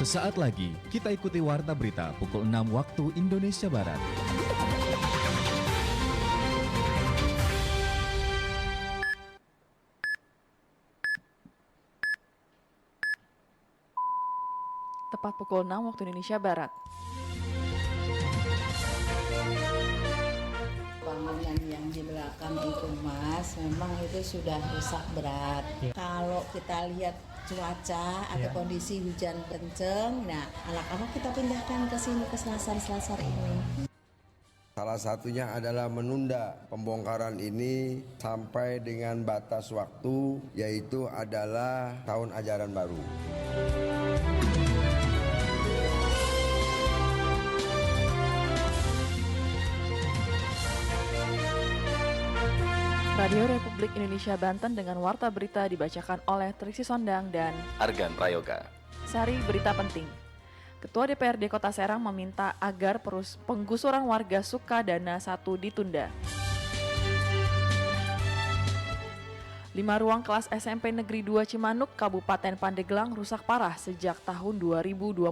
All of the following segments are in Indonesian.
Sesaat lagi kita ikuti Warta Berita pukul 6 waktu Indonesia Barat. Tepat pukul 6 waktu Indonesia Barat. Bangunan yang di belakang itu Mas, memang itu sudah rusak berat. Kalau kita lihat cuaca atau kondisi hujan kenceng, nah anak-anak kita pindahkan ke sini, ke selasar-selasar ini. Salah satunya adalah menunda pembongkaran ini sampai dengan batas waktu, yaitu adalah tahun ajaran baru. Radio Republik Indonesia Banten dengan Warta Berita dibacakan oleh Triksi Sondang dan Argan Prayoga. Sari berita penting. Ketua DPRD Kota Serang meminta agar penggusuran warga Sukadana 1 ditunda. 5 ruang kelas SMP Negeri 2 Cimanuk, Kabupaten Pandeglang rusak parah sejak tahun 2021.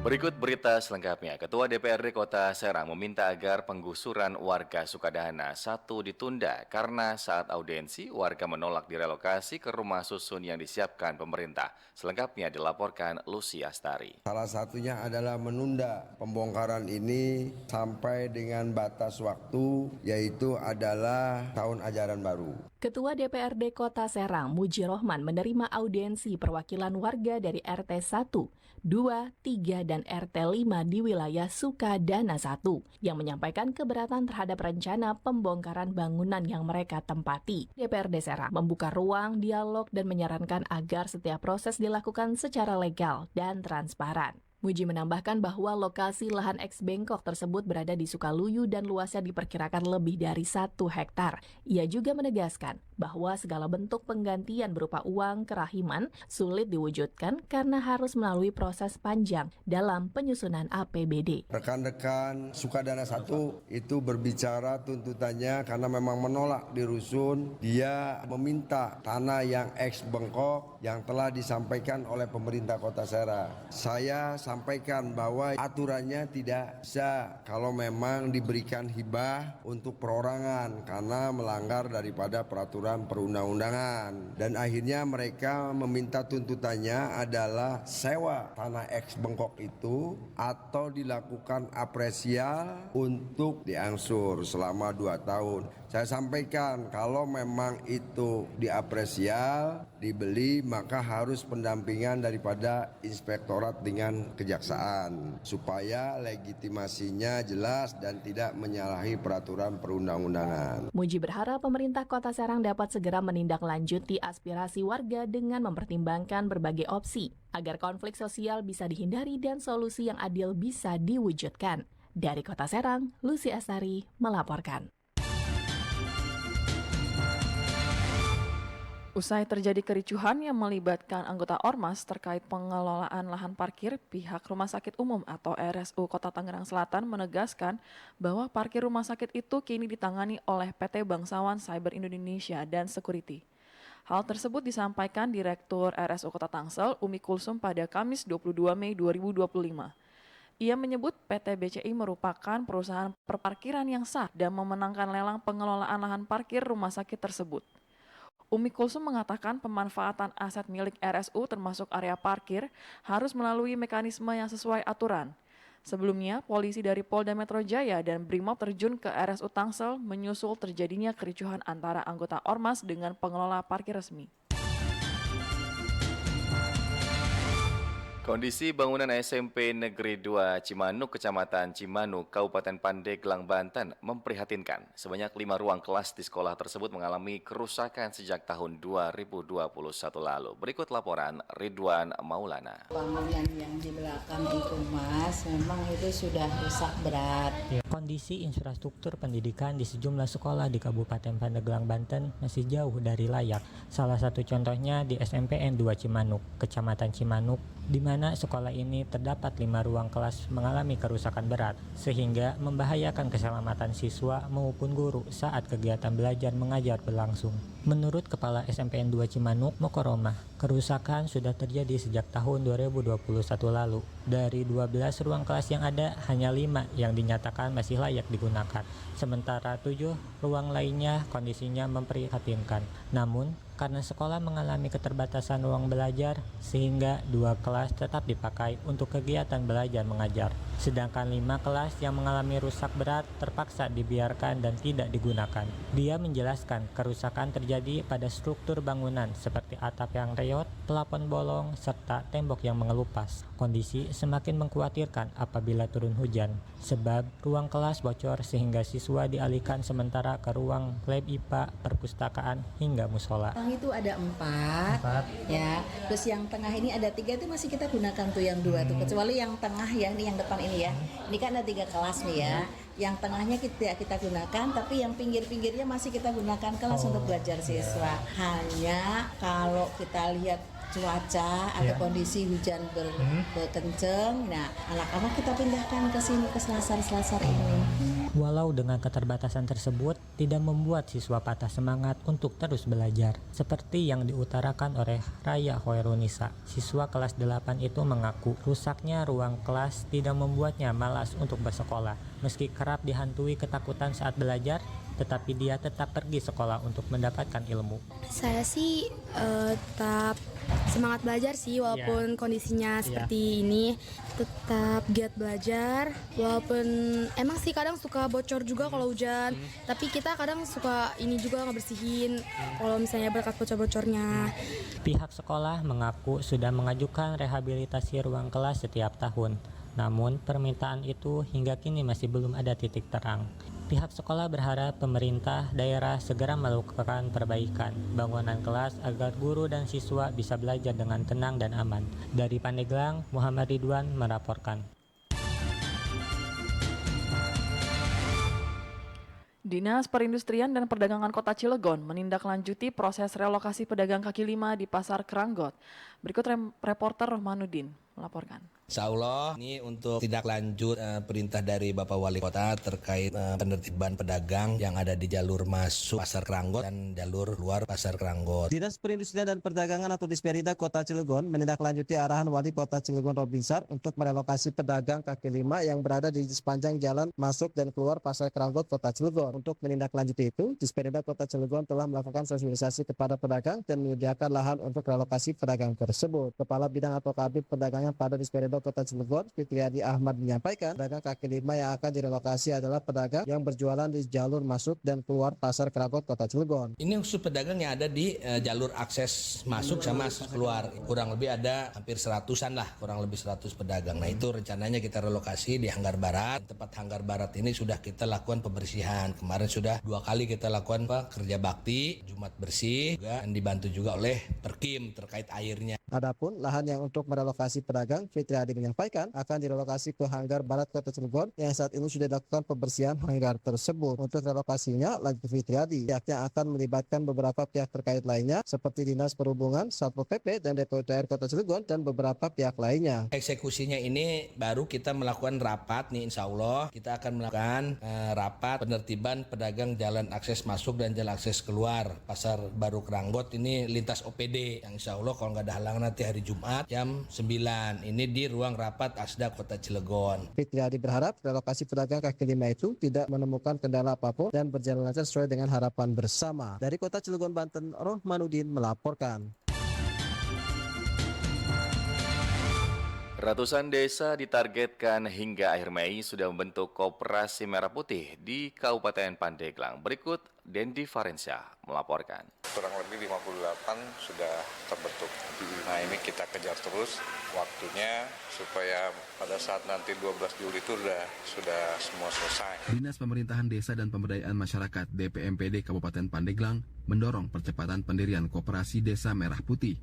Berikut berita selengkapnya. Ketua DPRD Kota Serang meminta agar penggusuran warga Sukadana 1 ditunda karena saat audiensi warga menolak direlokasi ke rumah susun yang disiapkan pemerintah. Selengkapnya dilaporkan Lucy Astari. Salah satunya adalah menunda pembongkaran ini sampai dengan batas waktu, yaitu adalah tahun ajaran baru. Ketua DPRD Kota Serang, Muji Rohman, menerima audiensi perwakilan warga dari RT 1, 2, 3, dan RT 5 di wilayah Sukadana 1 yang menyampaikan keberatan terhadap rencana pembongkaran bangunan yang mereka tempati. DPRD Serang membuka ruang dialog dan menyarankan agar setiap proses dilakukan secara legal dan transparan. Muji menambahkan bahwa lokasi lahan eks Bengkok tersebut berada di Sukaluyu dan luasnya diperkirakan lebih dari 1 hektar. Ia juga menegaskan bahwa segala bentuk penggantian berupa uang kerahiman sulit diwujudkan karena harus melalui proses panjang dalam penyusunan APBD. Rekan-rekan Sukadana 1 itu berbicara tuntutannya karena memang menolak dirusun. Dia meminta tanah yang eks Bengkok yang telah disampaikan oleh pemerintah Kota Serang. Saya sampaikan bahwa aturannya tidak bisa kalau memang diberikan hibah untuk perorangan karena melanggar daripada peraturan perundang-undangan. Dan akhirnya mereka meminta tuntutannya adalah sewa tanah eks Bengkok itu atau dilakukan apresial untuk diangsur selama 2 tahun. Saya sampaikan kalau memang itu diapresial, dibeli, maka harus pendampingan daripada inspektorat dengan kejaksaan supaya legitimasinya jelas dan tidak menyalahi peraturan perundang-undangan. Muji berharap pemerintah Kota Serang dapat segera menindaklanjuti aspirasi warga dengan mempertimbangkan berbagai opsi agar konflik sosial bisa dihindari dan solusi yang adil bisa diwujudkan. Dari Kota Serang, Lucy Astari melaporkan. Usai terjadi kericuhan yang melibatkan anggota Ormas terkait pengelolaan lahan parkir, pihak Rumah Sakit Umum atau RSU Kota Tangerang Selatan menegaskan bahwa parkir rumah sakit itu kini ditangani oleh PT Bangsawan Cyber Indonesia dan Security. Hal tersebut disampaikan Direktur RSU Kota Tangsel, Umi Kulsum pada Kamis 22 Mei 2025. Ia menyebut PT BCI merupakan perusahaan perparkiran yang sah dan memenangkan lelang pengelolaan lahan parkir rumah sakit tersebut. Umi Kulsum mengatakan pemanfaatan aset milik RSU termasuk area parkir harus melalui mekanisme yang sesuai aturan. Sebelumnya, polisi dari Polda Metro Jaya dan Brimob terjun ke RSU Tangsel menyusul terjadinya kericuhan antara anggota Ormas dengan pengelola parkir resmi. Kondisi bangunan SMP Negeri 2 Cimanuk, Kecamatan Cimanuk, Kabupaten Pandeglang, Banten memprihatinkan. Sebanyak 5 ruang kelas di sekolah tersebut mengalami kerusakan sejak tahun 2021 lalu. Berikut laporan Ridwan Maulana. Bangunan yang di belakang itu Mas, memang itu sudah rusak berat. Kondisi infrastruktur pendidikan di sejumlah sekolah di Kabupaten Pandeglang, Banten masih jauh dari layak. Salah satu contohnya di SMPN 2 Cimanuk, Kecamatan Cimanuk, di mana sekolah ini terdapat 5 ruang kelas mengalami kerusakan berat, sehingga membahayakan keselamatan siswa maupun guru saat kegiatan belajar mengajar berlangsung. Menurut Kepala SMPN 2 Cimanuk, Mokoromah, kerusakan sudah terjadi sejak tahun 2021 lalu. Dari 12 ruang kelas yang ada, hanya 5 yang dinyatakan masih layak digunakan. Sementara 7 ruang lainnya kondisinya memprihatinkan. Namun, karena sekolah mengalami keterbatasan ruang belajar, sehingga 2 kelas tetap dipakai untuk kegiatan belajar mengajar. Sedangkan 5 kelas yang mengalami rusak berat terpaksa dibiarkan dan tidak digunakan. Dia menjelaskan kerusakan terjadi pada struktur bangunan seperti atap yang reot, plafon bolong, serta tembok yang mengelupas. Kondisi semakin mengkhawatirkan apabila turun hujan, sebab ruang kelas bocor sehingga siswa dialihkan sementara ke ruang lab IPA, perpustakaan, hingga musola. Itu ada 4 ya, terus yang tengah ini ada 3 itu masih kita gunakan tuh yang 2 tuh, kecuali yang tengah ya, ini yang depan ini ya, ini kan ada 3 kelas nih ya, yang tengahnya kita gunakan, tapi yang pinggir-pinggirnya masih kita gunakan kelas untuk belajar siswa. Hanya kalau kita lihat cuaca atau kondisi hujan berkenceng, nah anak-anak kita pindahkan ke sini, ke selasar-selasar ini. Walau dengan keterbatasan tersebut tidak membuat siswa patah semangat untuk terus belajar. Seperti yang diutarakan oleh Raya Hoerunisa, siswa kelas 8 itu mengaku rusaknya ruang kelas tidak membuatnya malas untuk bersekolah. Meski kerap dihantui ketakutan saat belajar, tetapi dia tetap pergi sekolah untuk mendapatkan ilmu. Saya sih tetap semangat belajar sih, walaupun kondisinya seperti ini, tetap giat belajar. Walaupun emang sih kadang suka bocor juga kalau hujan, tapi kita kadang suka ini juga ngebersihin kalau misalnya berkat bocor-bocornya. Pihak sekolah mengaku sudah mengajukan rehabilitasi ruang kelas setiap tahun. Namun permintaan itu hingga kini masih belum ada titik terang. Pihak sekolah berharap pemerintah daerah segera melakukan perbaikan bangunan kelas agar guru dan siswa bisa belajar dengan tenang dan aman. Dari Pandeglang, Muhammad Ridwan melaporkan. Dinas Perindustrian dan Perdagangan Kota Cilegon menindaklanjuti proses relokasi pedagang kaki lima di Pasar Keranggot. Berikut reporter Rohmanuddin melaporkan. Insya Allah ini untuk tindak lanjut perintah dari Bapak Wali Kota terkait penertiban pedagang yang ada di jalur masuk Pasar Keranggot dan jalur luar Pasar Keranggot. Dinas Perindustrian dan Perdagangan atau Disperida Kota Cilegon menindaklanjuti arahan Wali Kota Cilegon Robinsar untuk merelokasi pedagang kaki lima yang berada di sepanjang jalan masuk dan keluar Pasar Keranggot Kota Cilegon. Untuk menindaklanjuti itu, Disperida Kota Cilegon telah melakukan sosialisasi kepada pedagang dan menyediakan lahan untuk relokasi pedagang tersebut. Kepala Bidang atau Kabid Perdagangan pada Disperida Kota Cilegon, Fitriadi Ahmad menyampaikan, pedagang kaki lima yang akan direlokasi adalah pedagang yang berjualan di jalur masuk dan keluar Pasar Keranggot Kota Cilegon. Ini khusus pedagang yang ada di jalur akses masuk sama keluar. Kurang lebih ada hampir 100-an lah, kurang lebih 100 pedagang. Nah itu rencananya kita relokasi di Hanggar Barat. Tempat Hanggar Barat ini sudah kita lakukan pembersihan. Kemarin sudah 2 kali kita lakukan kerja bakti, Jumat bersih, juga, dan dibantu juga oleh Perkim terkait airnya. Adapun lahan yang untuk merelokasi pedagang, Fitriadi menyampaikan akan direlokasi ke Hanggar Barat Kota Cilegon yang saat ini sudah dilakukan pembersihan hanggar tersebut. Untuk relokasinya, lanjut Fitriadi, pihaknya akan melibatkan beberapa pihak terkait lainnya seperti Dinas Perhubungan, Satpol PP, dan DPUTR Kota Cilegon, dan beberapa pihak lainnya. Eksekusinya ini baru kita melakukan rapat nih, insya Allah kita akan melakukan rapat penertiban pedagang jalan akses masuk dan jalan akses keluar Pasar Baru Keranggot ini lintas OPD yang insya Allah kalau nggak ada halangan nanti hari Jumat jam 9 ini di ruang rapat Asda Kota Cilegon. Fitriadi berharap relokasi pedagang kaki lima itu tidak menemukan kendala apapun dan berjalan lancar sesuai dengan harapan bersama. Dari Kota Cilegon, Banten, Rohmanuddin melaporkan. Ratusan desa ditargetkan hingga akhir Mei sudah membentuk Koperasi Merah Putih di Kabupaten Pandeglang. Berikut Dendi Farensyah melaporkan. Kurang lebih 58 sudah terbentuk. Nah ini kita kejar terus waktunya supaya pada saat nanti 12 Juli itu sudah semua selesai. Dinas Pemerintahan Desa dan Pemberdayaan Masyarakat DPMPD Kabupaten Pandeglang mendorong percepatan pendirian Koperasi Desa Merah Putih.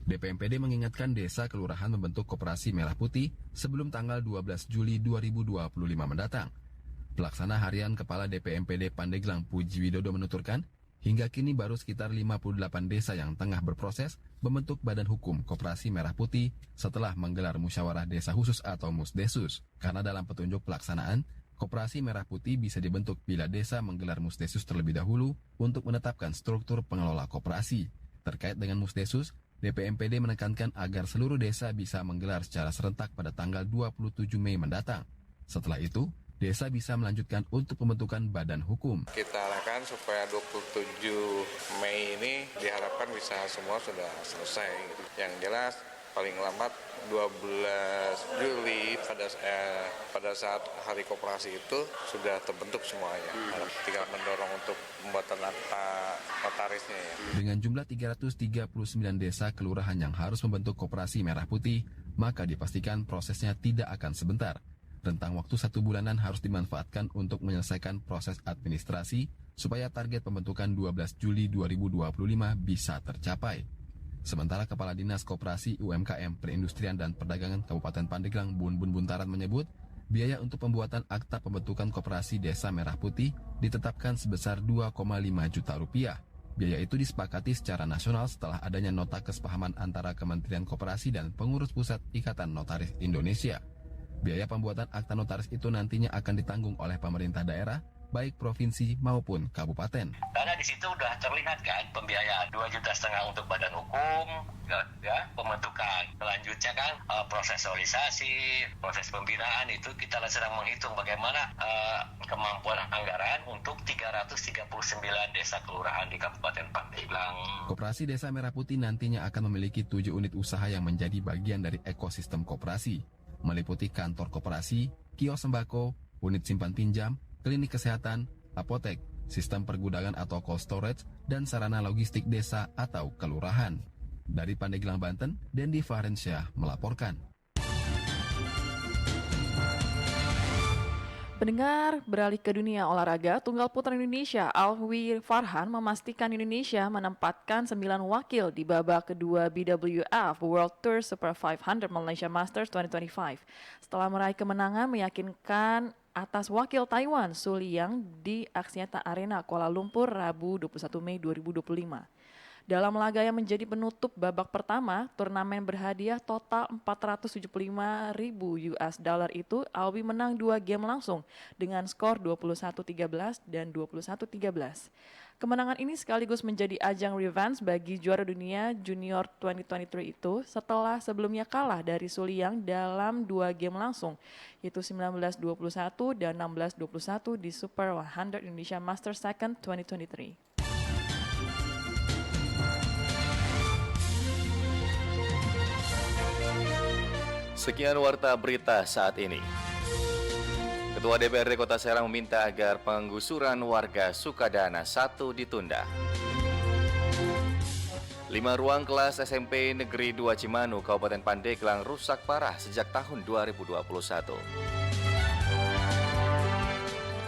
DPMPD mengingatkan desa kelurahan membentuk Koperasi Merah Putih sebelum tanggal 12 Juli 2025 mendatang. Pelaksana Harian Kepala DPMPD Pandeglang Puji Widodo menuturkan, Hingga kini baru sekitar 58 desa yang tengah berproses membentuk Badan Hukum Koperasi Merah Putih setelah menggelar musyawarah desa khusus atau Musdesus. Karena dalam petunjuk pelaksanaan, Koperasi Merah Putih bisa dibentuk bila desa menggelar Musdesus terlebih dahulu untuk menetapkan struktur pengelola koperasi. Terkait dengan Musdesus, DPMPD menekankan agar seluruh desa bisa menggelar secara serentak pada tanggal 27 Mei mendatang. Setelah itu, desa bisa melanjutkan untuk pembentukan badan hukum. Kita arahkan supaya 27 Mei ini diharapkan bisa semua sudah selesai. Yang jelas paling lambat 12 Juli pada saat hari koperasi itu sudah terbentuk semuanya. Tinggal mendorong untuk pembuatan akta notarisnya ya. Dengan jumlah 339 desa kelurahan yang harus membentuk Koperasi Merah Putih, maka dipastikan prosesnya tidak akan sebentar. Rentang waktu 1 bulanan harus dimanfaatkan untuk menyelesaikan proses administrasi supaya target pembentukan 12 Juli 2025 bisa tercapai. Sementara Kepala Dinas Koperasi UMKM Perindustrian dan Perdagangan Kabupaten Pandeglang Bun Buntaran menyebut, biaya untuk pembuatan akta pembentukan Koperasi Desa Merah Putih ditetapkan sebesar 2,5 juta rupiah. Biaya itu disepakati secara nasional setelah adanya nota kesepahaman antara Kementerian Koperasi dan Pengurus Pusat Ikatan Notaris Indonesia. Biaya pembuatan akta notaris itu nantinya akan ditanggung oleh pemerintah daerah, baik provinsi maupun kabupaten. Karena di situ udah terlihat kan pembiayaan 2,5 juta untuk badan hukum, ya pembentukan. Selanjutnya kan proses sosialisasi, proses pembinaan itu kita sedang menghitung bagaimana kemampuan anggaran untuk 339 desa kelurahan di Kabupaten Pandeglang. Koperasi Desa Merah Putih nantinya akan memiliki 7 unit usaha yang menjadi bagian dari ekosistem koperasi, meliputi kantor koperasi, kios sembako, unit simpan pinjam, klinik kesehatan, apotek, sistem pergudangan atau cold storage, dan sarana logistik desa atau kelurahan. Dari Pandeglang, Banten, Dendi Farensyah melaporkan. Pendengar, beralih ke dunia olahraga, tunggal putra Indonesia Alwi Farhan memastikan Indonesia menempatkan 9 wakil di babak kedua BWF World Tour Super 500 Malaysia Masters 2025. Setelah meraih kemenangan meyakinkan atas wakil Taiwan Su Liang di Axiata Arena Kuala Lumpur Rabu 21 Mei 2025. Dalam laga yang menjadi penutup babak pertama, turnamen berhadiah total $475.000 itu, Alwi menang 2 game langsung dengan skor 21-13 dan 21-13. Kemenangan ini sekaligus menjadi ajang revanche bagi juara dunia junior 2023 itu setelah sebelumnya kalah dari Su Liang dalam 2 game langsung, yaitu 19-21 dan 16-21 di Super 100 Indonesia Masters Second 2023. Sekian warta berita saat ini. Ketua DPRD Kota Serang meminta agar penggusuran warga Sukadana 1 ditunda. 5 ruang kelas SMP Negeri 2 Cimanu, Kabupaten Pandeglang rusak parah sejak tahun 2021.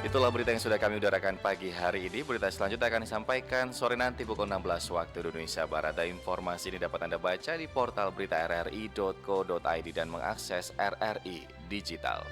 Itulah berita yang sudah kami udarakan pagi hari ini. Berita selanjutnya akan disampaikan sore nanti pukul 16 waktu Indonesia Barat. Dan informasi ini dapat Anda baca di portal berita rri.co.id dan mengakses RRI Digital.